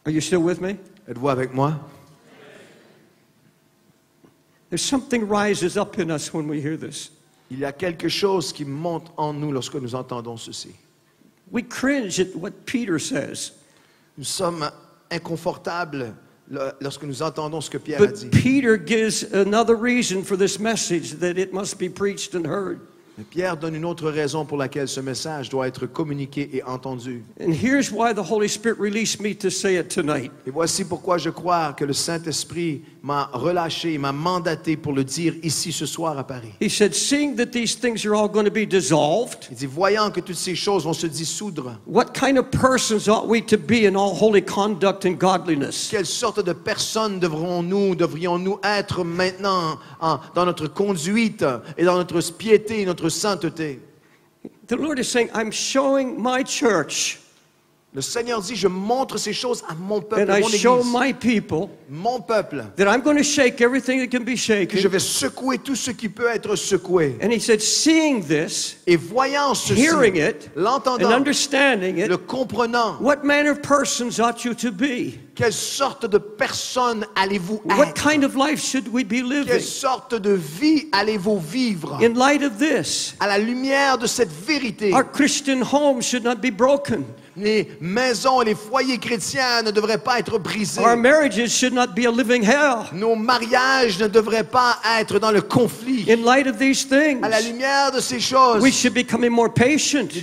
Are you still with me? Êtes-vous avec moi? There's something rises up in us when we hear this. Il y a quelque chose qui monte en nous lorsque nous entendons ceci. We cringe at what Peter says. Nous sommes inconfortables lorsque nous entendons ce que Pierre a dit. But Peter gives another reason for this message, that it must be preached and heard. Mais Pierre donne une autre raison pour laquelle ce message doit être communiqué et entendu. And here's why the Holy Spirit released me to say it tonight. Et voici pourquoi je crois que le Saint-Esprit m'a relâché, m'a mandaté pour le dire ici ce soir à Paris. He said, seeing that these things are all going to be dissolved, Il dit, voyant que toutes ces choses vont se dissoudre, what kind of persons ought we to be in all holy conduct and godliness? quelle sorte de personnes devrions-nous être maintenant dans notre conduite et dans notre piété et notre sainteté? The Lord is saying, I'm showing my church Le Seigneur dit, je montre ces choses à mon peuple, and I mon show Église, my people mon peuple, that I'm going to shake everything that can be que je shaken. vais secouer tout ce qui peut être secoué. And he said, seeing this, Et voyant ceci, hearing it, and l'entendant, understanding le it, comprenant, what manner of persons ought you to be? quelle sorte de personne allez-vous What être? kind of life should we be Quelle living? sorte de vie allez-vous vivre? In light of this, À la lumière de cette vérité, our Christian home should not be broken. Les maisons et les foyers chrétiens ne devraient pas être brisés. Our marriages should not be a living hell. Nos mariages ne devraient pas être dans le conflit. In light of these things, À la lumière de ces choses, we should be becoming more patient. nous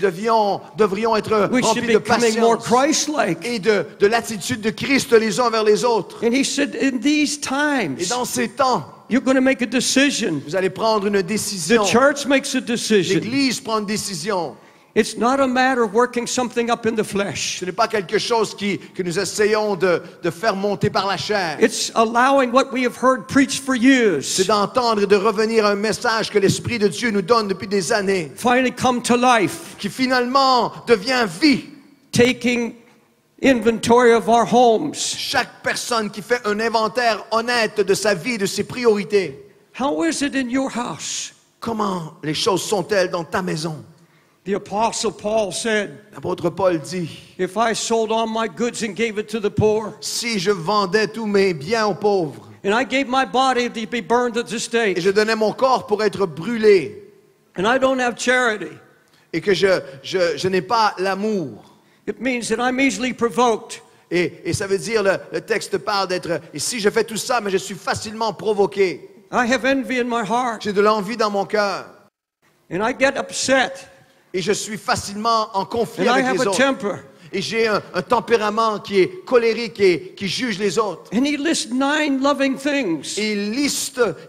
devrions être We should remplis de be becoming more patience Christ-like. et de l'attitude de Christ les uns vers les autres. And he said, in these Et times, dans ces temps, you're going to make a decision. vous allez prendre une The décision. church makes a decision. L'Église prend une décision. It's not a matter of working something up in the flesh. Ce n'est pas quelque chose que nous essayons de faire monter par la chair. It's allowing what we have heard preached for years C'est d'entendre et de revenir à un message que l'Esprit de Dieu nous donne depuis des années, finally come to life, qui finalement devient vie. taking inventory of our homes. Chaque personne qui fait un inventaire honnête de sa vie, de ses priorités. How is it in your house? Comment les choses sont-elles dans ta maison? The Apostle Paul said, L'apôtre Paul dit, if I sold all my goods and gave it to the poor, si je vendais tous mes biens aux pauvres and I gave my body to be burned at the et stake, je donnais mon corps pour être brûlé and I don't have charity, et que je n'ai pas l'amour, it means that I'm easily provoked. et ça veut dire, le texte parle d'être, et si je fais tout ça, mais je suis facilement provoqué, I have envy in my heart, j'ai de l'envie dans mon cœur, and I get upset, et je suis facilement en conflit and I avec have les a autres. temper. Et j'ai un tempérament qui est colérique et qui juge les autres. And he lists 9 loving things. Et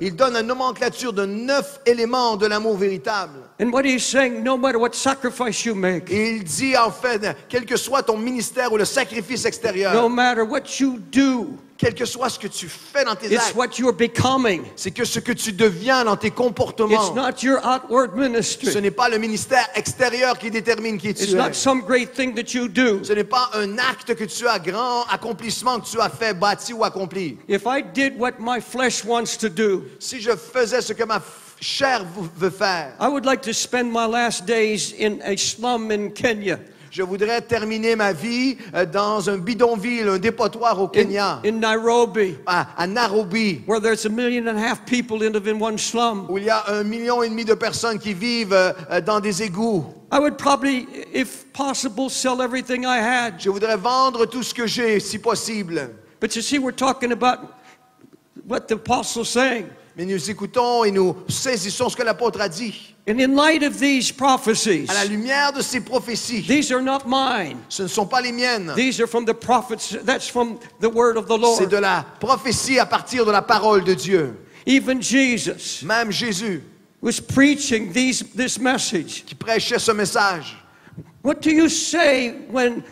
il donne une nomenclature de 9 éléments de l'amour véritable. And what he's saying, no matter what sacrifice you make, Et il dit en fait, quel que soit ton ministère ou le sacrifice extérieur, no matter what you do, quel que soit ce que tu fais dans tes it's actes, what you're becoming. c'est que ce que tu deviens dans tes It's comportements, not your outward ce ministry. n'est pas le ministère extérieur qui détermine qui It's tu not es. some great thing that you do. Ce n'est pas un acte que tu as, grand accomplissement que tu as fait, bâti ou accompli. If I did what my flesh wants to do, Si je faisais ce que ma chair veut faire, I would like to spend my last days in a slum in Kenya, je voudrais terminer ma vie dans un bidonville, un dépotoir au Kenya, in Nairobi, à Nairobi, where there's 1.5 million people live in one slum. où il y a 1,5 million de personnes qui vivent dans des égouts. I would probably, if possible, sell everything I had. Je voudrais vendre tout ce que j'ai, si possible. But you see, we're talking about what the apostle's saying. Mais nous écoutons et nous saisissons ce que l'apôtre a dit. And in light of these prophecies, À la lumière de ces prophéties, these are not mine. ce ne sont pas les miennes. These are from the prophets. That's from the word of the C'est Lord. de la prophétie à partir de la parole de Dieu. Even Jesus Même Jésus, was preaching this message. qui prêchait ce message. What do you say when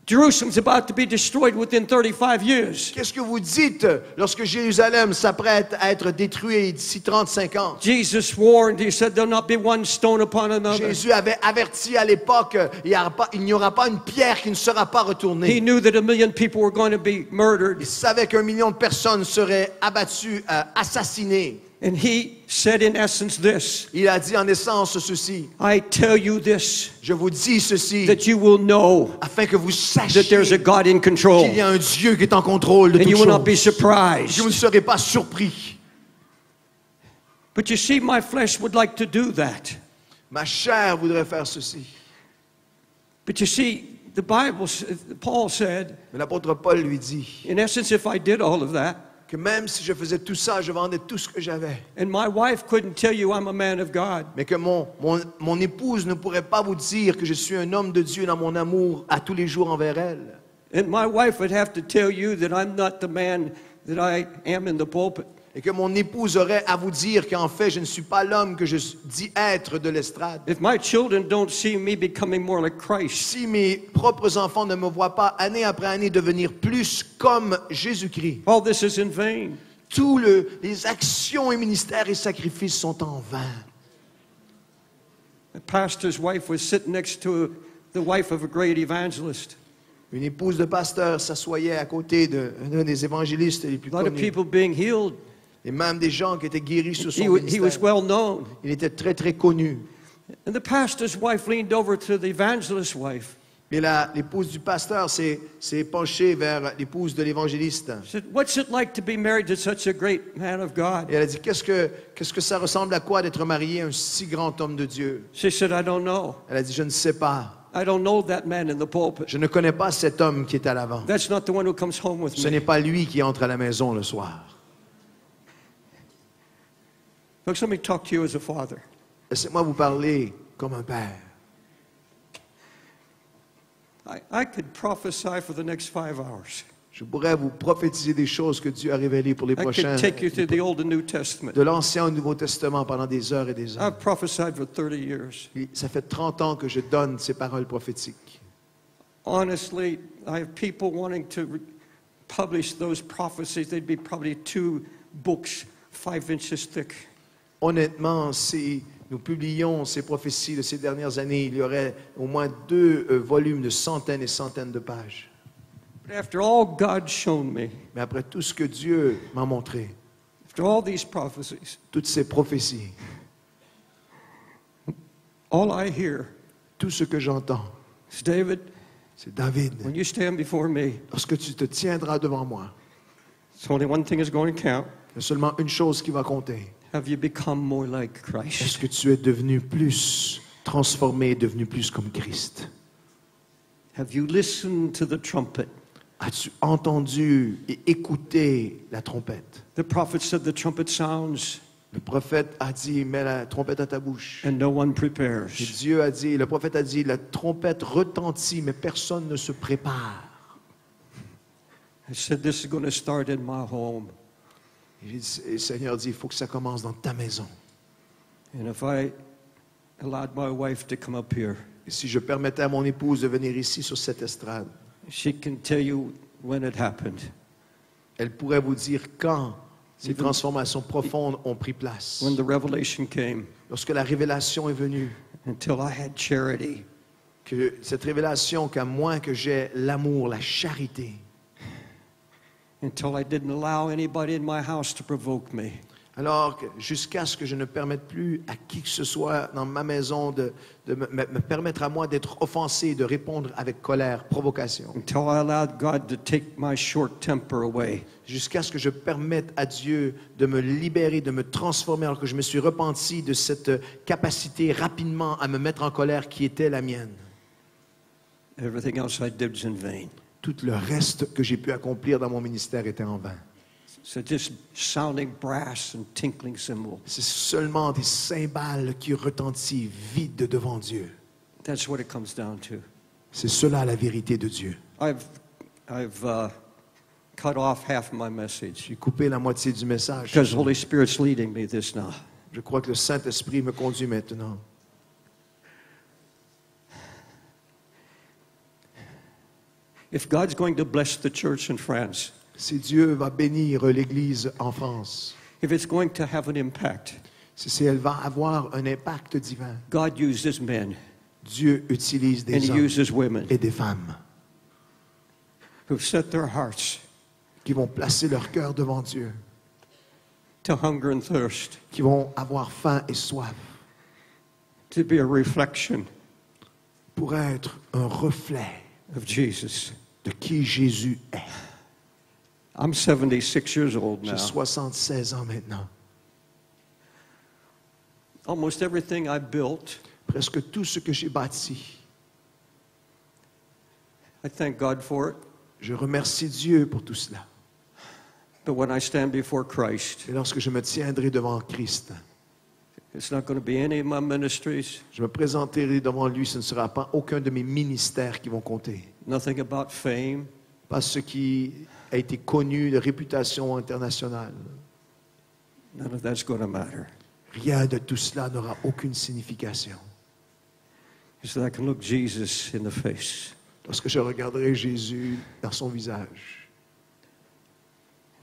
Jerusalem's about to be destroyed within 35 years? Qu'est-ce que vous dites lorsque Jérusalem s'apprête à être détruit d'ici 35 ans? Jesus warned, he said, there'll not be one stone upon another. Jésus avait averti à l'époque, il n'y aura pas une pierre qui ne sera pas He retournée. knew that 1 million people were going to be murdered. Il savait qu'1 million de personnes seraient abattues, assassinées. And he said, in essence, this: Il a dit en essence ceci. I tell you this, Je vous dis ceci, that you will know afin que vous that there's a sachiez God in control, qu'il y a un Dieu qui est en contrôle de and toutes you will not be choses. Que vous surprised. ne serez pas surpris. But you see, my flesh would like to do that. Ma chair voudrait faire ceci. But you see, the Bible, Paul said, Mais l'apôtre Paul lui dit in essence, if I did all of that, que même si je faisais tout ça, je vendais tout ce que j'avais. and my wife couldn't tell you I'm a man of God, Mais que mon épouse ne pourrait pas vous dire que je suis un homme de Dieu dans mon amour à tous les jours envers elle. and my wife would have to tell you that I'm not the man that I am in the pulpit. Et que mon épouse aurait à vous dire qu'en fait, je ne suis pas l'homme que je dis être de l'estrade. If my children don't see me becoming more like Christ, Si mes propres enfants ne me voient pas année après année devenir plus comme Jésus-Christ, all this is in vain. tous les actions et ministères et sacrifices sont en vain. The pastor's wife was sitting next to the wife of a great evangelist. Une épouse de pasteur s'assoyait à côté d'un des évangélistes les plus A lot of connus. people being healed. Et même des gens qui étaient guéris sur son He was ministère. well known. Il était très, très connu. And the pastor's wife leaned over to the evangelist's wife. Et l'épouse du pasteur s'est penchée vers l'épouse de l'évangéliste. She said, "What's it like to be married to such a great man of God?" Et elle a dit, qu'est-ce que ça ressemble à quoi d'être marié à un si grand homme de Dieu? She said, "I don't know." Elle a dit, je ne sais pas. I don't know that man in the pulpit. Je ne connais pas cet homme qui est à l'avant. That's not the one who comes home with Ce me. n'est pas lui qui entre à la maison le soir. Folks, let me talk to you as a father. Laissez-moi vous parler comme un père. I could prophesy for the next 5 hours. Je pourrais vous prophétiser des choses que Dieu a révélées pour les I could prochains, take you through the Old and New Testament. de l'Ancien au Nouveau Testament pendant des heures et des heures. I've prophesied for 30 years. Et ça fait 30 ans que je donne ces paroles prophétiques. Honestly, I have people wanting to publish those prophecies. They'd be probably 2 books, 5 inches thick. Honnêtement, si nous publions ces prophéties de ces dernières années, il y aurait au moins 2 volumes de centaines et centaines de pages. But after all God's shown me, Mais après tout ce que Dieu m'a montré, after all these prophecies, toutes ces prophéties, all I hear tout ce que j'entends, is, David, c'est David, when you stand before me, lorsque tu te tiendras devant moi, it's only one thing is going to count. il y a seulement une chose qui va compter. Have you become more like Est-ce Christ? que tu es devenu plus transformé, devenu plus comme Christ? Have you listened to the trumpet? As-tu entendu et écouté la trompette? The prophet said the trumpet sounds Le prophète a dit, mets la trompette à ta bouche. and no one Et prepares. Dieu a dit, le prophète a dit, la trompette retentit, mais personne ne se prépare. I said, this is going to start in my home. Et le Seigneur dit, il faut que ça commence dans ta maison. And if I allowed my wife to come up here, Et si je permettais à mon épouse de venir ici sur cette estrade, she can tell you when it happened. elle pourrait vous dire quand ces Even- transformations profondes ont pris place. When the revelation came, Lorsque la révélation est venue, until I had charity, que cette révélation qu'à moins que j'ai l'amour, la charité, until I didn't allow anybody in my house to provoke me. alors jusqu'à ce que je ne permette plus à qui que ce soit dans ma maison de me permettre à moi d'être offensé, de répondre avec colère, provocation, Until I allowed God to take my short temper away. jusqu'à ce que je permette à Dieu de me libérer, de me transformer, alors que je me suis repenti de cette capacité rapidement à me mettre en colère qui était la mienne. Everything else I did was in vain. Tout le reste que j'ai pu accomplir dans mon ministère était en vain. So just sounding brass and tinkling cymbals. C'est seulement des cymbales qui retentissent vides devant Dieu. That's what it comes down to. C'est cela la vérité de Dieu. I've cut off half my message J'ai coupé la moitié du message. because the Holy Spirit's leading me this now. Je crois que le Saint-Esprit me conduit maintenant. If God's going to bless the church in France, Si Dieu va bénir l'Église en France, if it's going to have an impact, si elle va avoir un impact divin, God uses men Dieu utilise and des He hommes uses women et des femmes who've set their hearts qui vont placer leur cœur devant Dieu, to hunger and thirst, qui vont avoir faim et soif to be a reflection pour être un reflet of Jesus. de qui Jésus est. I'm 76 years old J'ai now. 76 ans maintenant. Almost everything I built, Presque tout ce que j'ai bâti, I thank God for it. je remercie Dieu pour tout cela. But when I stand before Christ, Et lorsque je me tiendrai devant Christ, it's not going to be any of my ministries, je me présenterai devant lui, ce ne sera pas aucun de mes ministères qui vont compter. nothing about fame, Pas ce qui a été connu de réputation internationale. none of that's going to matter. Rien de tout cela n'aura aucune signification. Is that I can look Jesus in the face. Lorsque je regarderai Jésus dans son visage,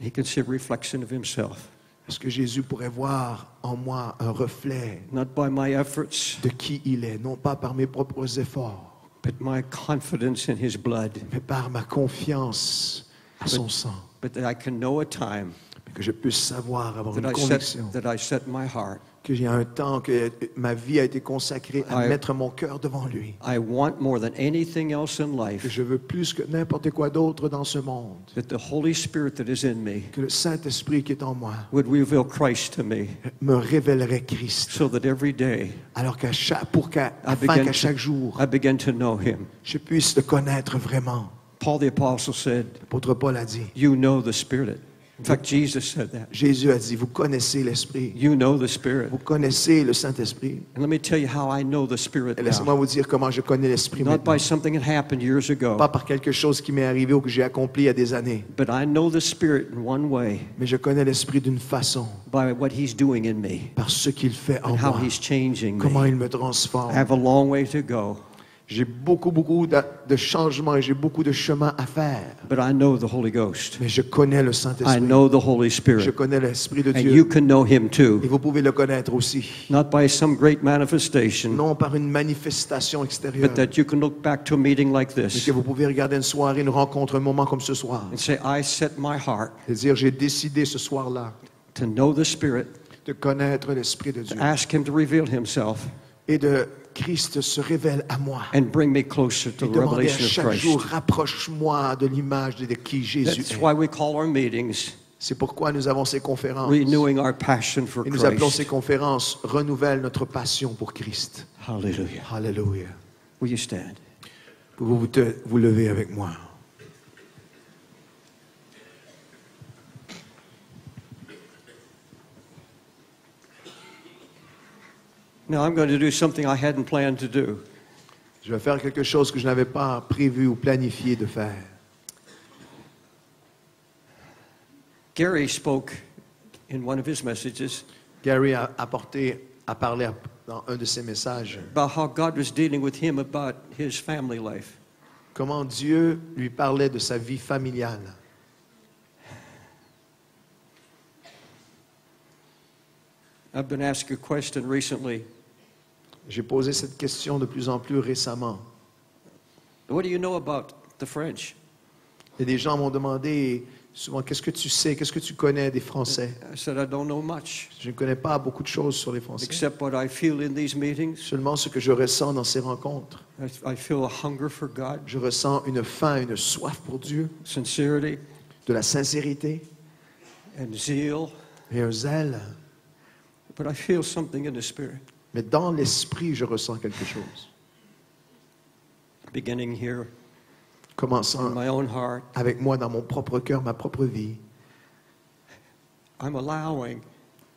He can see a reflection of himself, est-ce que Jésus pourrait voir en moi un reflet not by my efforts, de qui il est, non pas par mes propres efforts, but my confidence in his blood. mais par ma confiance à son sang. But that I can know a time Que je puisse savoir, avoir that une conviction, that I set my heart. qu'il y a un temps que ma vie a été consacrée à I- mettre mon cœur devant lui. I want more than anything else in Que life je veux plus que n'importe quoi d'autre dans ce monde. that the Holy Spirit that is in me Que le Saint-Esprit qui est en moi would reveal Christ to me, me révélerait Christ. so that every day Alors afin qu'à chaque jour, I begin to know Him. je puisse le connaître vraiment. Paul the Apostle said, L'apôtre Paul a dit, you know the Spirit. In fact, Jesus said that. Jésus a dit, vous connaissez l'Esprit. You know the Spirit. Vous connaissez le Saint-Esprit. And let me tell you how I know the Spirit Et laissez-moi now. vous dire comment je connais l'Esprit Not maintenant. by something that happened years ago, Pas par quelque chose qui m'est arrivé ou que j'ai accompli il y a des années. but I know the Spirit in one way, Mais je connais l'Esprit d'une façon, by what He's doing in me par ce qu'il fait en and how moi. He's changing Comment me. il me I transforme. have a long way to go, J'ai beaucoup de changements et j'ai beaucoup de chemin à faire. but I know the Holy Ghost. Mais je connais le I Saint-Esprit. know the Holy Je Spirit. connais l'Esprit de And Dieu. you can know Him too, Et vous pouvez le connaître aussi. not by some great manifestation, Non par une manifestation extérieure. but that you can look back to a meeting like Mais this que vous pouvez regarder une soirée, une rencontre, un moment comme ce soir. and say, I set my heart Et dire, j'ai décidé ce soir-là to know the Spirit, de connaître l'Esprit de to Dieu. ask Him to reveal Himself Et de Christ se révèle à moi. and bring me closer to Et the demander à revelation of chaque jour, Christ. rapproche-moi de l'image de qui Jésus That's est. why we call our meetings C'est pourquoi nous avons ces conférences. renewing our passion for Et nous appelons ces Christ. conférences renouvelle notre passion pour Christ. Hallelujah. Alléluia. Will you stand? Pouvez-vous vous lever avec moi? Now I'm going to do something I hadn't planned to do. Je vais faire quelque chose que je n'avais pas prévu ou planifié de faire. Gary spoke in one of his messages Gary a parlé dans un de ses messages about how God was dealing with him about his family life. comment Dieu lui parlait de sa vie familiale. I've been asked a question recently. J'ai posé cette question de plus en plus récemment. What do you know about the French? Et des gens m'ont demandé souvent, qu'est-ce que tu sais, qu'est-ce que tu connais des Français? I said, I don't know much, Je ne connais pas beaucoup de choses sur les Français. except what I feel in these meetings. Seulement ce que je ressens dans ces rencontres. I feel a hunger for God, Je ressens une faim, une soif pour Dieu, sincerity, de la sincérité and zeal. et un zèle. But I feel something in the Spirit, Mais dans l'esprit, je ressens quelque chose. beginning here in Commençant my own heart. avec moi dans mon propre cœur, ma propre vie, I'm allowing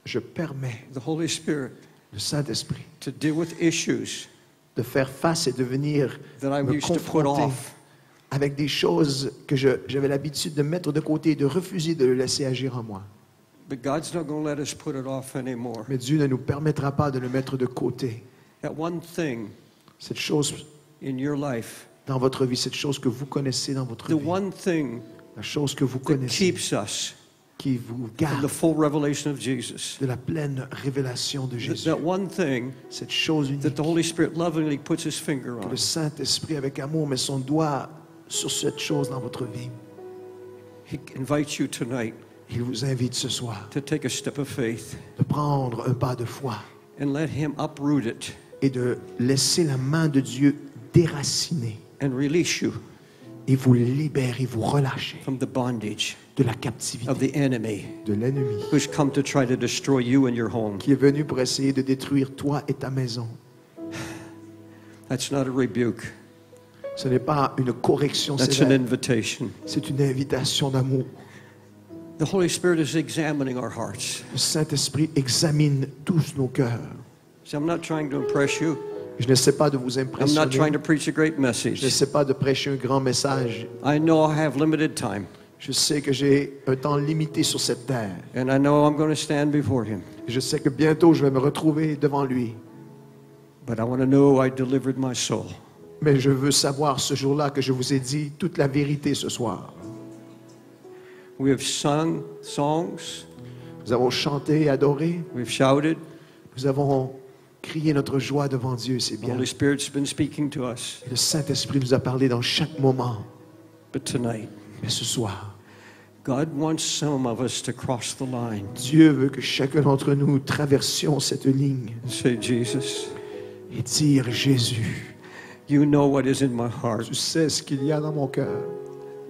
je permets the Holy Spirit le Saint-Esprit to deal with issues de faire face et de venir that I me used to put confronter off. avec des choses que j'avais l'habitude de mettre de côté et de refuser de le laisser agir en moi. But God's not going to let us put it off anymore. Mais Dieu ne nous permettra pas de le mettre de côté. That one thing Cette chose in your life, dans votre vie, cette chose que vous connaissez dans votre the vie, one thing la chose que vous that connaissez, keeps us qui vous from garde the full revelation of Jesus. de la pleine révélation de Jésus. That one thing Cette chose that unique the Holy Spirit lovingly puts His finger que on. le Saint-Esprit, avec amour, met son doigt sur cette chose dans votre vie. He invites you tonight Il vous invite ce soir to take a step of faith de prendre un pas de foi and let Him uproot it et de laisser la main de Dieu déraciner and release you et vous libérer, vous relâcher from the bondage de la of captivité the enemy de l'ennemi who's come to try to destroy you and your home. qui est venu pour essayer de détruire toi et ta maison. That's not a rebuke. Ce n'est pas une correction That's an sévère, invitation. c'est une invitation d'amour. The Holy Spirit is examining our hearts. Le Saint-Esprit examine tous nos cœurs. So I'm not trying to impress you. Je ne sais pas de vous I'm not trying impressionner. to preach a great Je ne message. sais pas de prêcher un grand message. I know I have limited time, Je sais que j'ai un temps limité sur cette terre. and I know I'm going to stand before Him. Je sais que bientôt je vais me retrouver devant lui. But I want to know I delivered my soul. Mais je veux savoir ce jour-là que je vous ai dit toute la vérité ce soir. We have sung songs, Nous avons chanté et adoré. we've shouted. Nous avons crié notre joie devant Dieu, c'est The bien. Holy Spirit's been speaking to us. Le Saint-Esprit nous a parlé dans chaque moment. But tonight, Mais ce soir, God wants some of us to cross the line. Dieu veut que chacun d'entre nous traversions cette ligne Say, Jesus, et dire, Jésus, you know what is in my heart. tu sais ce qu'il y a dans mon cœur.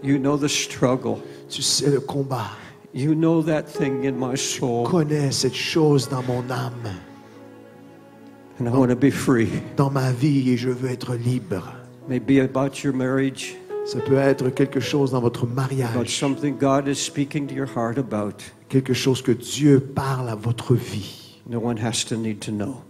You know the struggle. Tu sais le combat. You know that thing in my Tu soul. connais cette chose dans mon âme, And I want to be free. dans ma vie, et je veux être libre. Maybe about your marriage, Ça peut être quelque chose dans votre about mariage, something God is speaking to your heart about. quelque chose que Dieu parle à votre vie. No one has to need to know.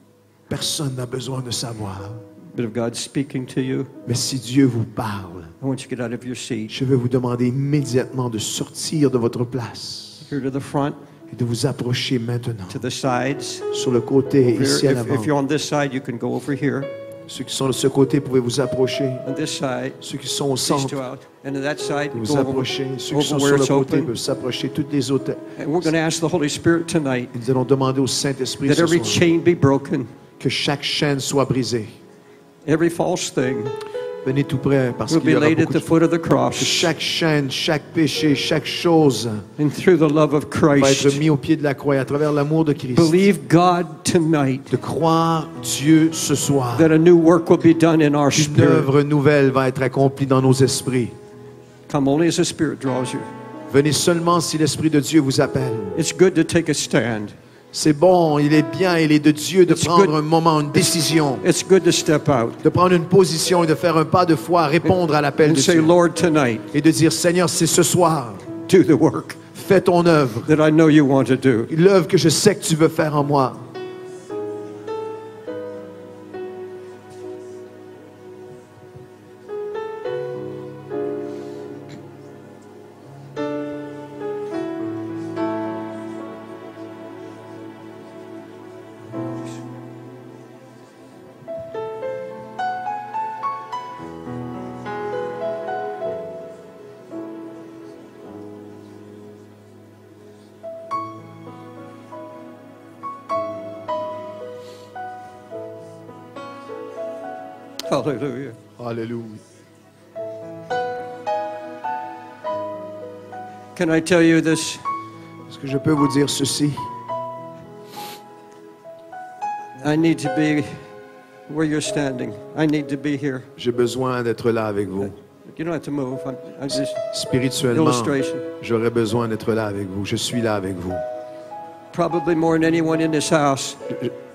Personne n'a besoin de savoir. But if God's speaking to you, Mais si Dieu vous parle, I want you to get out of your seat. je vais vous demander immédiatement de sortir de votre place Here to the front, et de vous approcher maintenant. to the sides. Sur le côté, ici à If l'avant. you're on this side, you can go over here. Ceux qui sont de ce côté, pouvez vous approcher. On this side, Ceux qui sont au these two centre, out. And on that side, vous go over, approcher. Ceux qui sont over sur where le it's côté open. peuvent s'approcher. Toutes les autres. And we're going to ask the Holy Spirit tonight Et nous allons demander au Saint-Esprit that ce every soir chain be broken, que chaque chaîne soit brisée. every false thing Venez tout près parce will qu'il y be aura laid at beaucoup the de... foot of the Que cross. chaque chaîne, chaque péché, chaque chose And through the love of va être Christ, mis au pied de la croix et à travers l'amour de Christ. believe God tonight De croire Dieu ce soir. that a new work will be done in our Une spirit. œuvre nouvelle va être accomplie dans nos esprits. Come only as the Spirit draws you. Venez seulement si l'Esprit de Dieu vous appelle. It's good to take a stand. C'est bon, il est bien, il est de Dieu de It's prendre good. un moment, une décision, It's good to step out de prendre une position et de faire un pas de foi, répondre à l'appel and de say, Dieu. Lord, tonight, Et de dire, Seigneur, c'est ce soir, do the work fais ton œuvre, that I know you want to do. l'œuvre que je sais que tu veux faire en moi. Hallelujah. Alléluia. Can I tell you this? Est-ce que je peux vous dire ceci? I need to be where you're standing. I need to be here. J'ai besoin d'être là avec vous. You don't have to move. I'm just Spirituellement, illustration. j'aurais besoin d'être là avec vous. Je suis là avec vous. Probably more than anyone in this house.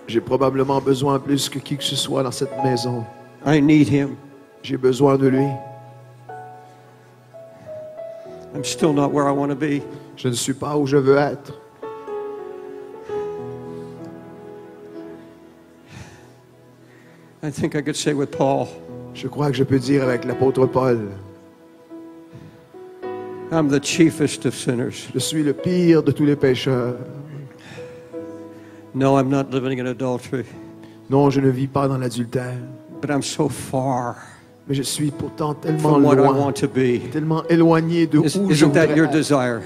J'ai probablement besoin plus que qui que ce soit dans cette maison. I need him. J'ai besoin de lui. I'm still not where I want to be. Je ne suis pas où je veux être. I think I could say with Paul, Je crois que je peux dire avec l'apôtre Paul, I'm the chiefest of sinners. je suis le pire de tous les pécheurs. No, I'm not living in adultery, Non, je ne vis pas dans l'adultère, but I'm so far mais je suis pourtant tellement from what I loin, want to be. tellement éloigné de où je Isn't that voudrais your être. desire?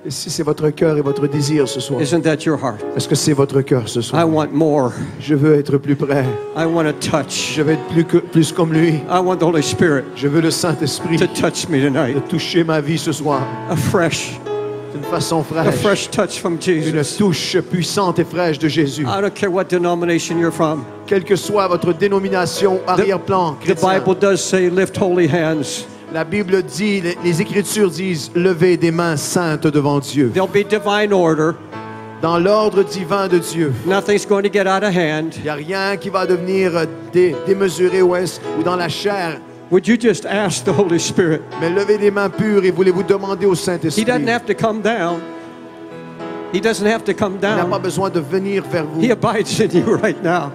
Et si c'est votre cœur et votre désir ce soir, Isn't that your heart? est-ce que c'est votre cœur ce I soir? want more. Je veux être plus près. I want to touch. Je veux être plus comme lui. I want the Holy Spirit Je veux le Saint-Esprit to touch me de tonight. toucher ma vie ce soir Afresh. d'une façon A fraîche. fresh touch from Une Jesus. touche puissante et fraîche de Jésus. I don't care what denomination you're from. Quelle que soit votre dénomination, arrière-plan The chrétien. Bible does say lift holy hands. La Bible dit, les Écritures disent, levez des mains saintes devant Dieu. There'll be divine order. Dans l'ordre divin de Dieu, Nothing's going to get out of hand. il n'y a rien qui va devenir démesuré ou dans la chair. Would you just ask the Holy Spirit? Mais levez des mains pures et voulez-vous demander au He Saint-Esprit. doesn't have to come down. He doesn't have to come Il n'a pas down. besoin de venir vers vous. He abides in you right now.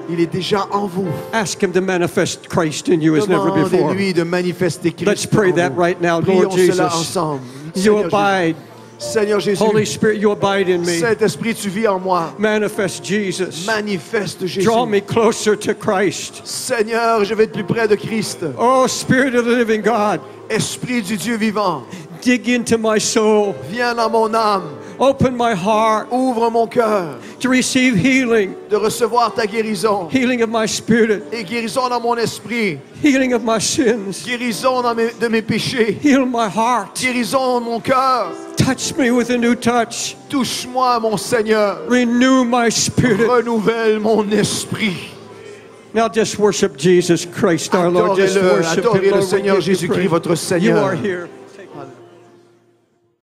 Il est déjà en vous. Ask him to manifest Christ in you as never before. Demandez-lui de manifester Christ. Let's pray en that vous. right now, Prions Lord cela Jesus. ensemble. You Seigneur abide. Jésus. Seigneur Jésus. Holy Spirit, you abide in me. Saint-Esprit, tu vis en moi. Manifest Jesus. Manifeste Jésus. Draw me closer to Christ. Seigneur, je vais être plus près de Christ. Oh, Spirit of the living God, Esprit du Dieu vivant, dig into my soul. viens dans mon âme. Open my heart Ouvre mon cœur to receive healing, de recevoir ta guérison. healing of my spirit, Et guérison dans mon esprit. healing of my sins. Guérison de mes péchés. Heal my heart. Guérison de mon cœur. Touch me with a new touch. Touche-moi, mon Seigneur. Renew my spirit. Renouvelle mon esprit. Now just worship Jesus Christ our Lord. Just Adorez-le, worship adorez Him, le Lord. We Seigneur give you Jésus-Christ, praise. votre You Seigneur. are here.